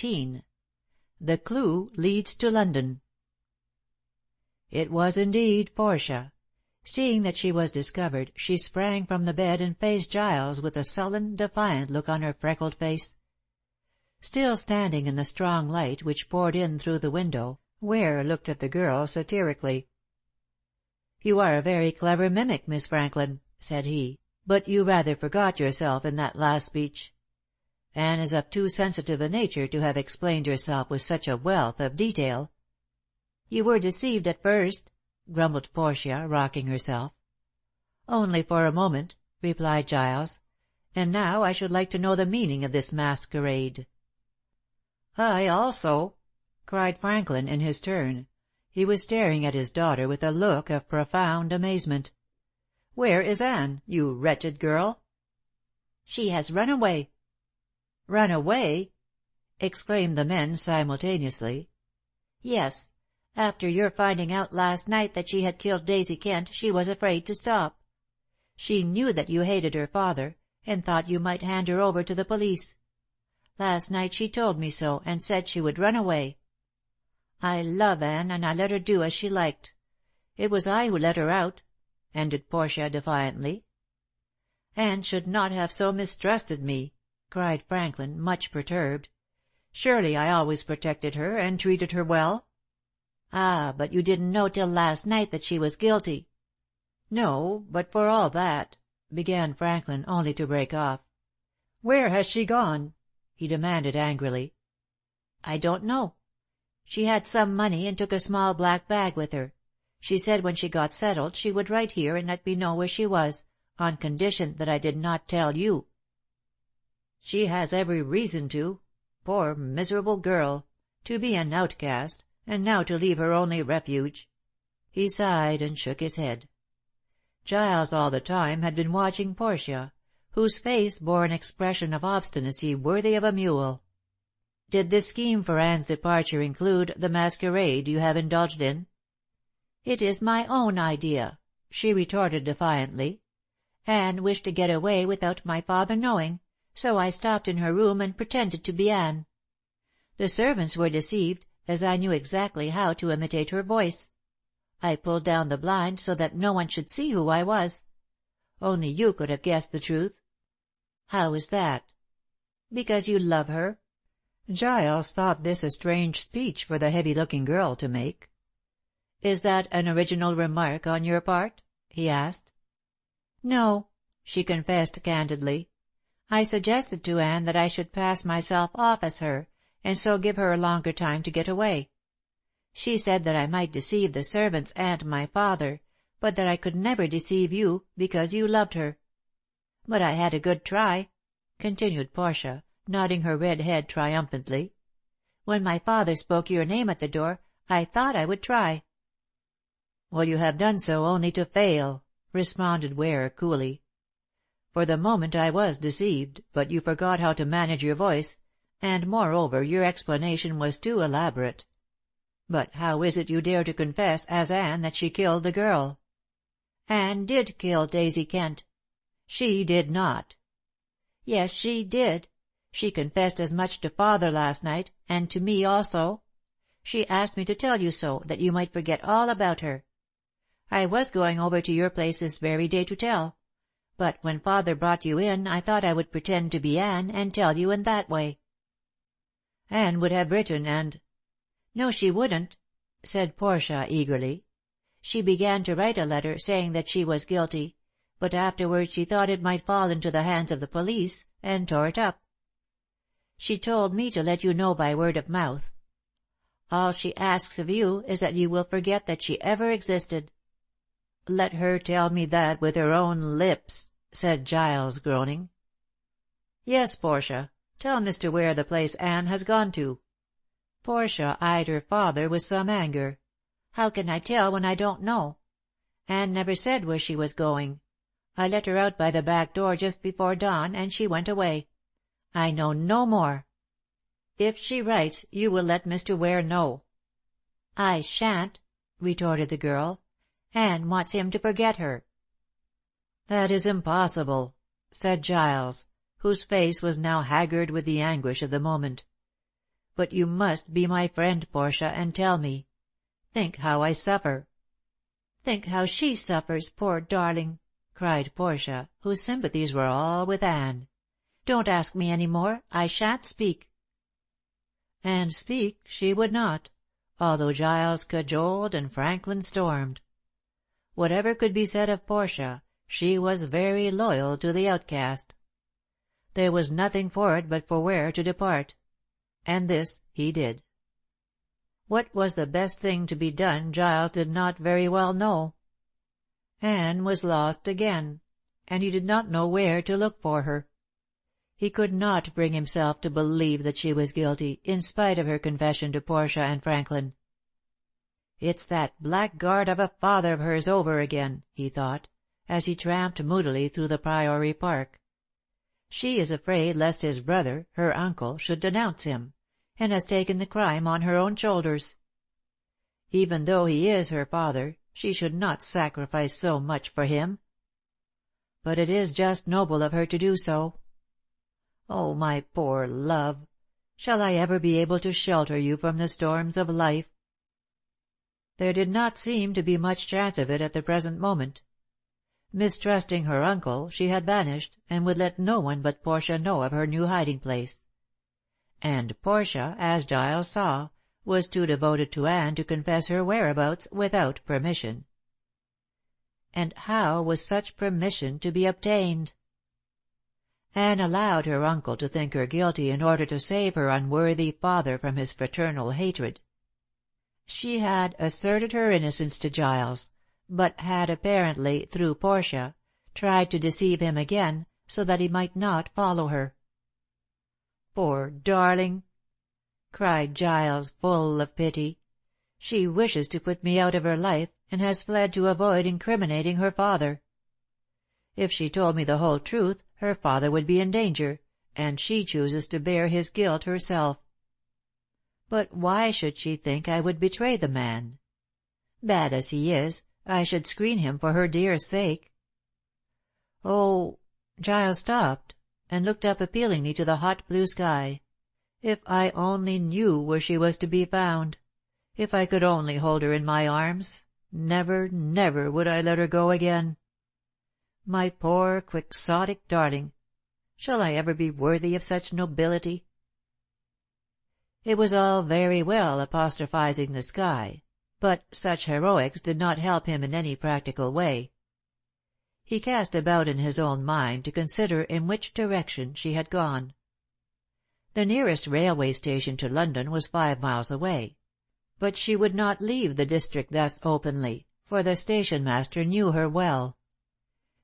XVIII. The Clue Leads to London. It was indeed Portia. Seeing that she was discovered, she sprang from the bed and faced Giles with a sullen, defiant look on her freckled face. Still standing in the strong light which poured in through the window, Ware looked at the girl satirically. "You are a very clever mimic, Miss Franklin," said he, "but you rather forgot yourself in that last speech. Anne is of too sensitive a nature to have explained herself with such a wealth of detail." "You were deceived at first," grumbled Portia, rocking herself. "Only for a moment," replied Giles. "And now I should like to know the meaning of this masquerade." "I also," cried Franklin in his turn. He was staring at his daughter with a look of profound amazement. "Where is Anne, you wretched girl?" "She has run away." "Run away!" exclaimed the men simultaneously. "Yes. After your finding out last night that she had killed Daisy Kent, she was afraid to stop. She knew that you hated her father, and thought you might hand her over to the police. Last night she told me so, and said she would run away. I love Anne, and I let her do as she liked. It was I who let her out," ended Portia defiantly. "Anne should not have so mistrusted me," cried Franklin, much perturbed. "Surely I always protected her, and treated her well." "Ah, but you didn't know till last night that she was guilty." "No, but for all that," began Franklin, only to break off. "Where has she gone?" he demanded angrily. "I don't know. She had some money, and took a small black bag with her. She said when she got settled she would write here and let me know where she was, on condition that I did not tell you." "She has every reason to. Poor miserable girl! To be an outcast, and now to leave her only refuge." He sighed and shook his head. Giles all the time had been watching Portia, whose face bore an expression of obstinacy worthy of a mule. "Did this scheme for Anne's departure include the masquerade you have indulged in?" "It is my own idea," she retorted defiantly. "Anne wished to get away without my father knowing, so I stopped in her room and pretended to be Anne. The servants were deceived, as I knew exactly how to imitate her voice. I pulled down the blind so that no one should see who I was. Only you could have guessed the truth." "How is that?" "Because you love her." Giles thought this a strange speech for the heavy-looking girl to make. "Is that an original remark on your part?" he asked. "No," she confessed candidly. "I suggested to Anne that I should pass myself off as her, and so give her a longer time to get away. She said that I might deceive the servants and my father, but that I could never deceive you, because you loved her. But I had a good try," continued Portia, nodding her red head triumphantly. "When my father spoke your name at the door, I thought I would try." "Well, you have done so only to fail," responded Ware coolly. "For the moment I was deceived, but you forgot how to manage your voice, and moreover your explanation was too elaborate. But how is it you dare to confess, as Anne, that she killed the girl?" "Anne did kill Daisy Kent." "She did not." "Yes, she did. She confessed as much to father last night, and to me also. She asked me to tell you so, that you might forget all about her. I was going over to your place this very day to tell, but when father brought you in I thought I would pretend to be Anne, and tell you in that way." "Anne would have written and—" "No, she wouldn't," said Portia eagerly. "She began to write a letter, saying that she was guilty, but afterwards she thought it might fall into the hands of the police, and tore it up. She told me to let you know by word of mouth. All she asks of you is that you will forget that she ever existed." "Let her tell me that with her own lips," said Giles, groaning. "Yes, Portia. Tell Mr. Ware the place Anne has gone to." Portia eyed her father with some anger. "How can I tell when I don't know? Anne never said where she was going. I let her out by the back door just before dawn, and she went away. I know no more." "If she writes, you will let Mr. Ware know." "I shan't," retorted the girl. "Anne wants him to forget her." "That is impossible," said Giles, whose face was now haggard with the anguish of the moment. But you must be my friend, Portia, and tell me. Think how I suffer." "Think how she suffers, poor darling," cried Portia, whose sympathies were all with Anne. "Don't ask me any more. I shan't speak." And speak she would not, although Giles cajoled and Franklin stormed. Whatever could be said of Portia, she was very loyal to the outcast. There was nothing for it but for Ware to depart. And this he did. What was the best thing to be done Giles did not very well know. Anne was lost again, and he did not know where to look for her. He could not bring himself to believe that she was guilty, in spite of her confession to Portia and Franklin. "It's that blackguard of a father of hers over again," he thought, as he tramped moodily through the Priory Park. "She is afraid lest his brother, her uncle, should denounce him, and has taken the crime on her own shoulders. Even though he is her father, she should not sacrifice so much for him. But it is just noble of her to do so. Oh, my poor love, shall I ever be able to shelter you from the storms of life?" There did not seem to be much chance of it at the present moment. Mistrusting her uncle, she had vanished, and would let no one but Portia know of her new hiding place. And Portia, as Giles saw, was too devoted to Anne to confess her whereabouts without permission. And how was such permission to be obtained? Anne allowed her uncle to think her guilty in order to save her unworthy father from his fraternal hatred. She had asserted her innocence to Giles, but had apparently, through Portia, tried to deceive him again, so that he might not follow her. "Poor darling!" cried Giles, full of pity. "She wishes to put me out of her life, and has fled to avoid incriminating her father. If she told me the whole truth, her father would be in danger, and she chooses to bear his guilt herself. But why should she think I would betray the man? Bad as he is, I should screen him for her dear sake. Oh," Giles stopped, and looked up appealingly to the hot blue sky. "If I only knew where she was to be found! If I could only hold her in my arms, never, never would I let her go again. My poor quixotic darling! Shall I ever be worthy of such nobility?" It was all very well apostrophizing the sky, but such heroics did not help him in any practical way. He cast about in his own mind to consider in which direction she had gone. The nearest railway station to London was 5 miles away, but she would not leave the district thus openly, for the station master knew her well.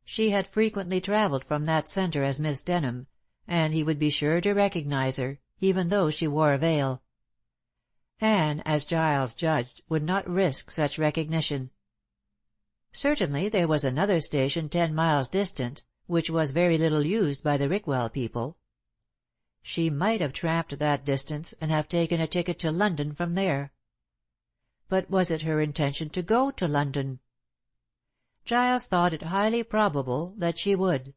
She had frequently traveled from that centre as Miss Denham, and he would be sure to recognize her, even though she wore a veil. Anne, as Giles judged, would not risk such recognition. Certainly there was another station 10 miles distant, which was very little used by the Rickwell people. She might have tramped that distance, and have taken a ticket to London from there. But was it her intention to go to London? Giles thought it highly probable that she would.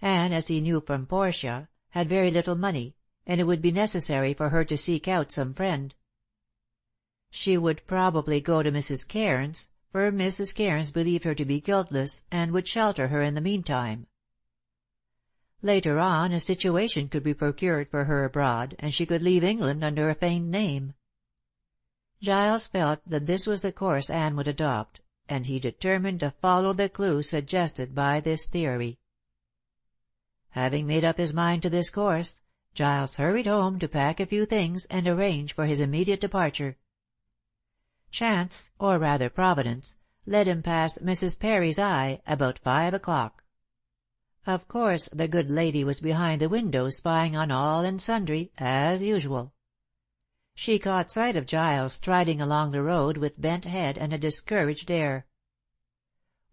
Anne, as he knew from Portia, had very little money, and it would be necessary for her to seek out some friend. She would probably go to Mrs. Cairns, for Mrs. Cairns believed her to be guiltless, and would shelter her in the meantime. Later on a situation could be procured for her abroad, and she could leave England under a feigned name. Giles felt that this was the course Anne would adopt, and he determined to follow the clue suggested by this theory. Having made up his mind to this course, Giles hurried home to pack a few things and arrange for his immediate departure. Chance, or rather Providence, led him past Mrs. Parry's eye about 5 o'clock. Of course the good lady was behind the window spying on all and sundry, as usual. She caught sight of Giles striding along the road with bent head and a discouraged air.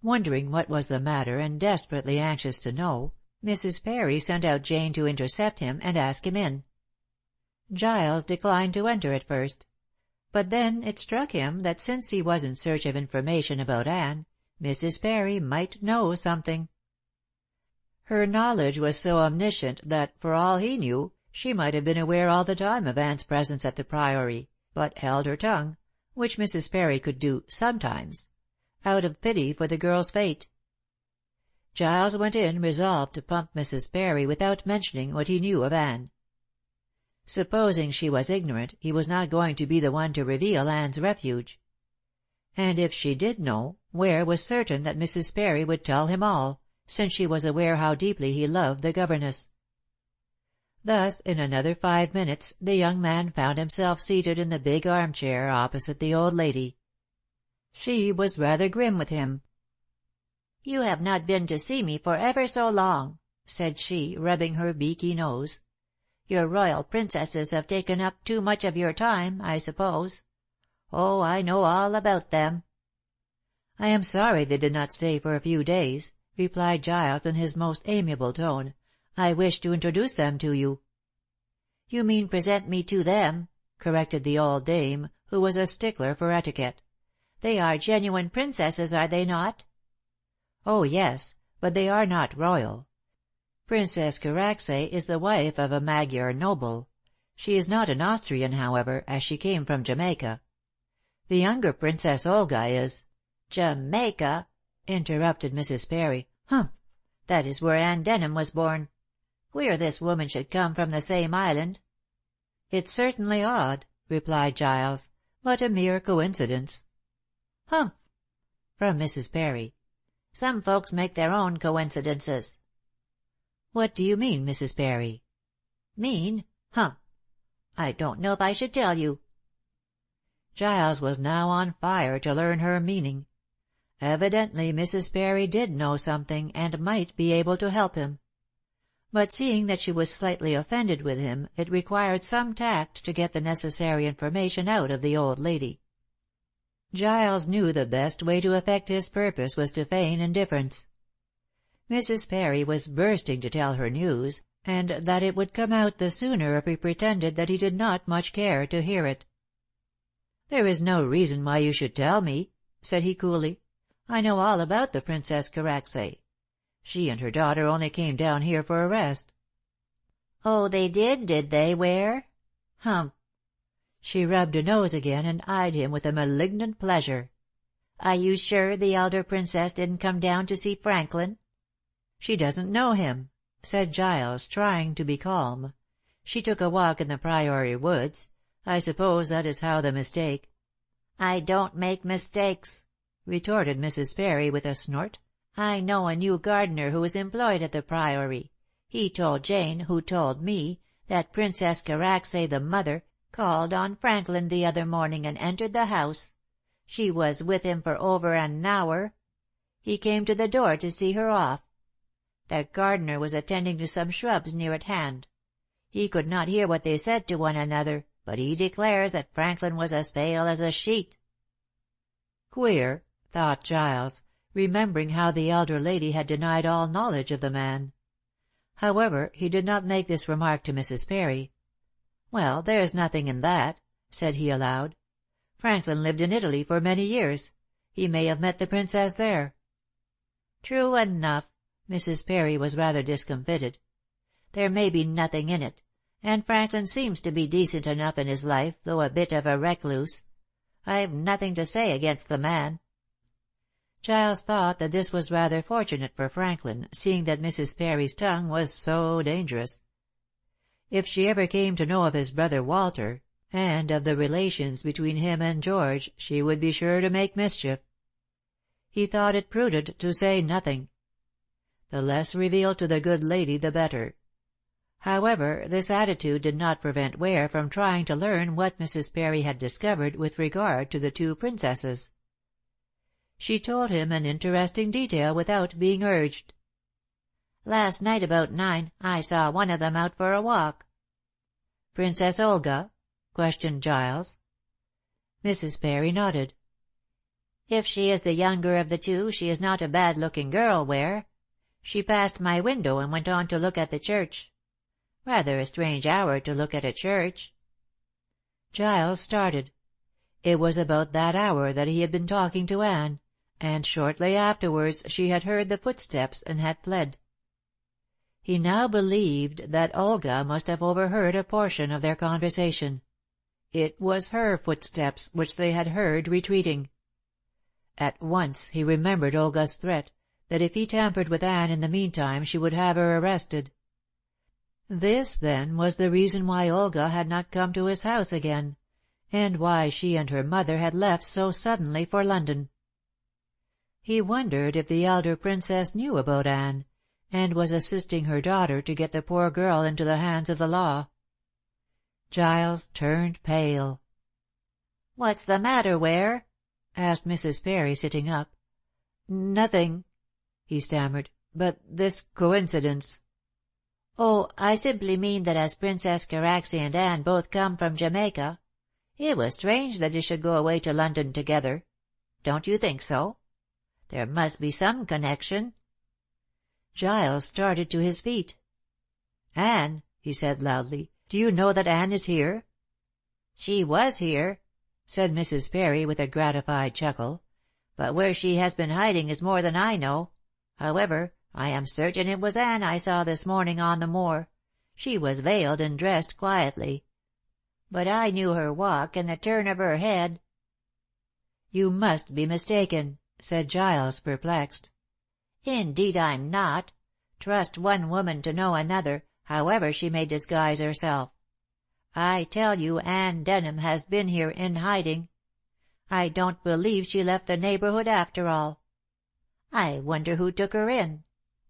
Wondering what was the matter, and desperately anxious to know, Mrs. Parry sent out Jane to intercept him and ask him in. Giles declined to enter at first, but then it struck him that since he was in search of information about Anne, Mrs. Parry might know something. Her knowledge was so omniscient that, for all he knew, She might have been aware all the time of Anne's presence at the Priory, but held her tongue, which Mrs. Perry could do sometimes, out of pity for the girl's fate. Giles went in resolved to pump Mrs. Perry without mentioning what he knew of Anne. Supposing she was ignorant, he was not going to be the one to reveal Anne's refuge. And if she did know, Ware was certain that Mrs. Perry would tell him all, since she was aware how deeply he loved the governess. Thus, in another 5 minutes, the young man found himself seated in the big armchair opposite the old lady. She was rather grim with him. "You have not been to see me for ever so long," said she, rubbing her beaky nose. "Your royal princesses have taken up too much of your time, I suppose. Oh, I know all about them." "I am sorry they did not stay for a few days," replied Giles in his most amiable tone. "I wish to introduce them to you." "You mean present me to them," corrected the old dame, who was a stickler for etiquette. "They are genuine princesses, are they not?" "Oh, yes, but they are not royal. Princess Karacsay is the wife of a Magyar noble. She is not an Austrian, however, as she came from Jamaica. The younger Princess Olga is—" "Jamaica!" interrupted Mrs. Perry. "Humph! That is where Anne Denham was born. Queer this woman should come from the same island." "It's certainly odd," replied Giles, "but a mere coincidence." "Humph!" from Mrs. Perry. "Some folks make their own coincidences." "What do you mean, Mrs. Perry?" "Mean? Humph! I don't know if I should tell you." Giles was now on fire to learn her meaning. Evidently Mrs. Perry did know something, and might be able to help him. But seeing that she was slightly offended with him, it required some tact to get the necessary information out of the old lady. Giles knew the best way to effect his purpose was to feign indifference. Mrs. Perry was bursting to tell her news, and that it would come out the sooner if he pretended that he did not much care to hear it. "There is no reason why you should tell me," said he coolly. "I know all about the Princess Karacsay. She and her daughter only came down here for a rest." "Oh, they did they, Ware? Humph!" She rubbed her nose again and eyed him with a malignant pleasure. "Are you sure the elder princess didn't come down to see Franklin?" "She doesn't know him," said Giles, trying to be calm. "She took a walk in the Priory woods. I suppose that is how the mistake—" "I don't make mistakes," retorted Mrs. Perry with a snort. "I know a new gardener who is employed at the Priory. He told Jane, who told me, that Princess Karacsay, the mother, called on Franklin the other morning and entered the house. She was with him for over an hour. He came to the door to see her off. The gardener was attending to some shrubs near at hand. He could not hear what they said to one another, but he declares that Franklin was as pale as a sheet." Queer, thought Giles, remembering how the elder lady had denied all knowledge of the man. However, he did not make this remark to Mrs. Perry. "Well, there's nothing in that," said he aloud. "Franklin lived in Italy for many years. He may have met the Princess there." "True enough." Mrs. Perry was rather discomfited. "There may be nothing in it, and Franklin seems to be decent enough in his life, though a bit of a recluse. I've nothing to say against the man." Giles thought that this was rather fortunate for Franklin, seeing that Mrs. Perry's tongue was so dangerous. If she ever came to know of his brother Walter, and of the relations between him and George, she would be sure to make mischief. He thought it prudent to say nothing. The less revealed to the good lady the better. However, this attitude did not prevent Ware from trying to learn what Mrs. Perry had discovered with regard to the two princesses. She told him an interesting detail without being urged. "Last night about 9, I saw one of them out for a walk." "Princess Olga?" questioned Giles. Mrs. Perry nodded. "If she is the younger of the two, she is not a bad-looking girl, Ware. She passed my window and went on to look at the church. Rather a strange hour to look at a church." Giles started. It was about that hour that he had been talking to Anne, and shortly afterwards she had heard the footsteps and had fled. He now believed that Olga must have overheard a portion of their conversation. It was her footsteps which they had heard retreating. At once he remembered Olga's threat, that if he tampered with Anne in the meantime she would have her arrested. This, then, was the reason why Olga had not come to his house again, and why she and her mother had left so suddenly for London. He wondered if the elder princess knew about Anne, and was assisting her daughter to get the poor girl into the hands of the law. Giles turned pale. "What's the matter, Ware?" asked Mrs. Parry, sitting up. "Nothing," he stammered, "but this coincidence." "Oh, I simply mean that as Princess Karacsay and Anne both come from Jamaica, it was strange that they should go away to London together. Don't you think so? There must be some connection." Giles started to his feet. "Anne," he said loudly, "do you know that Anne is here?" "She was here," said Mrs. Parry with a gratified chuckle, "but where she has been hiding is more than I know. However, I am certain it was Anne I saw this morning on the moor. She was veiled and dressed quietly. But I knew her walk and the turn of her head." "You must be mistaken," said Giles, perplexed. "Indeed I'm not. Trust one woman to know another, however she may disguise herself. I tell you Anne Denham has been here in hiding. I don't believe she left the neighborhood after all. I wonder who took her in,"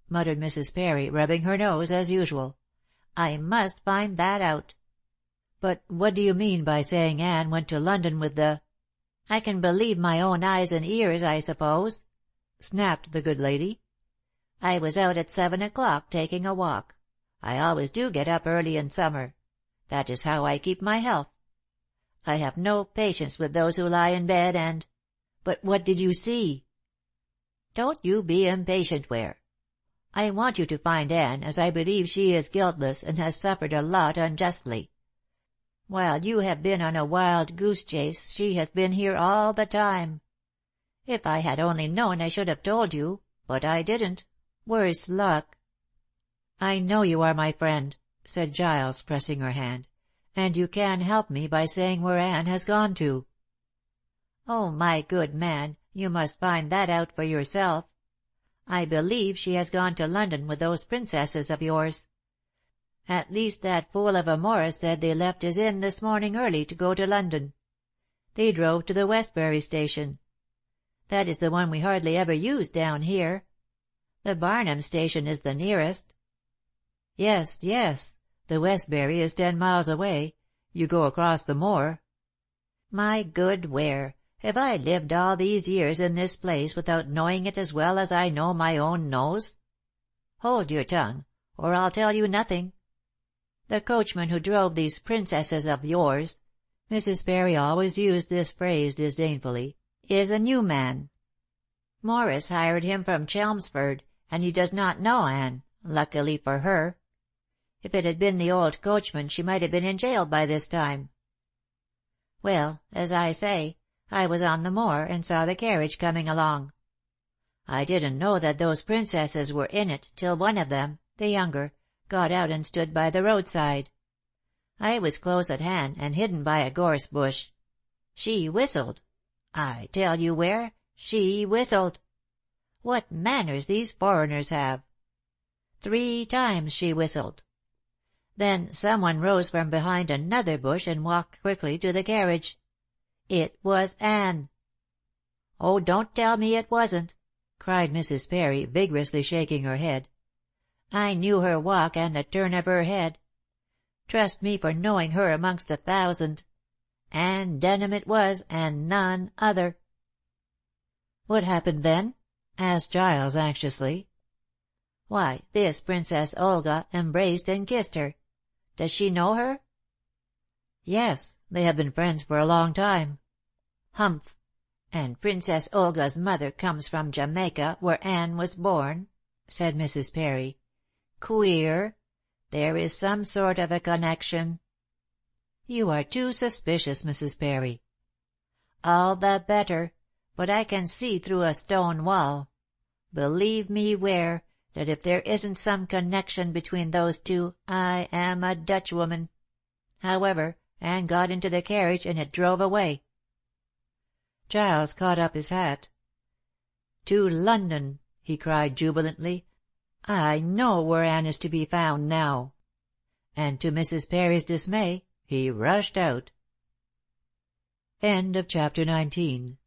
muttered Mrs. Parry, rubbing her nose as usual. "I must find that out." "But what do you mean by saying Anne went to London with the—" "I can believe my own eyes and ears, I suppose," snapped the good lady. "I was out at 7 o'clock taking a walk. I always do get up early in summer. That is how I keep my health. I have no patience with those who lie in bed and—" "But what did you see?" "Don't you be impatient, Ware. I want you to find Anne, as I believe she is guiltless and has suffered a lot unjustly. While you have been on a wild goose chase she has been here all the time. If I had only known I should have told you, but I didn't. Worse luck." "I know you are my friend," said Giles, pressing her hand, "and you can help me by saying where Anne has gone to." "Oh, my good man, you must find that out for yourself. I believe she has gone to London with those princesses of yours. At least that fool of a Morris said they left his inn this morning early to go to London. They drove to the Westbury station. That is the one we hardly ever use down here. The Barnham station is the nearest." "Yes, yes. The Westbury is 10 miles away. You go across the moor." "My good Ware, have I lived all these years in this place without knowing it as well as I know my own nose? Hold your tongue, or I'll tell you nothing. The coachman who drove these princesses of yours," Mrs. Parry always used this phrase disdainfully, "is a new man. Morris hired him from Chelmsford, and he does not know Anne, luckily for her. If it had been the old coachman she might have been in jail by this time. Well, as I say, I was on the moor, and saw the carriage coming along. I didn't know that those princesses were in it till one of them, the younger, got out and stood by the roadside. I was close at hand, and hidden by a gorse bush. She whistled. I tell you, Ware, she whistled. What manners these foreigners have! 3 times she whistled. Then someone rose from behind another bush and walked quickly to the carriage. It was Anne." "Oh, don't tell me it wasn't," cried Mrs. Parry, vigorously shaking her head. "I knew her walk and the turn of her head. Trust me for knowing her amongst 1,000. Anne Denham it was, and none other." "What happened then?" asked Giles anxiously. "Why, this Princess Olga embraced and kissed her. Does she know her?" "Yes, they have been friends for a long time." "Humph! And Princess Olga's mother comes from Jamaica, where Anne was born," said Mrs. Parry. "Queer. There is some sort of a connection." "You are too suspicious, Mrs. Parry." "All the better. But I can see through a stone wall. Believe me, Ware, that if there isn't some connection between those two, I am a Dutchwoman. However, Anne got into the carriage, and it drove away." Giles caught up his hat. "To London," he cried jubilantly. "I know where Anne is to be found now." And to Mrs. Parry's dismay, he rushed out. Chapter 20.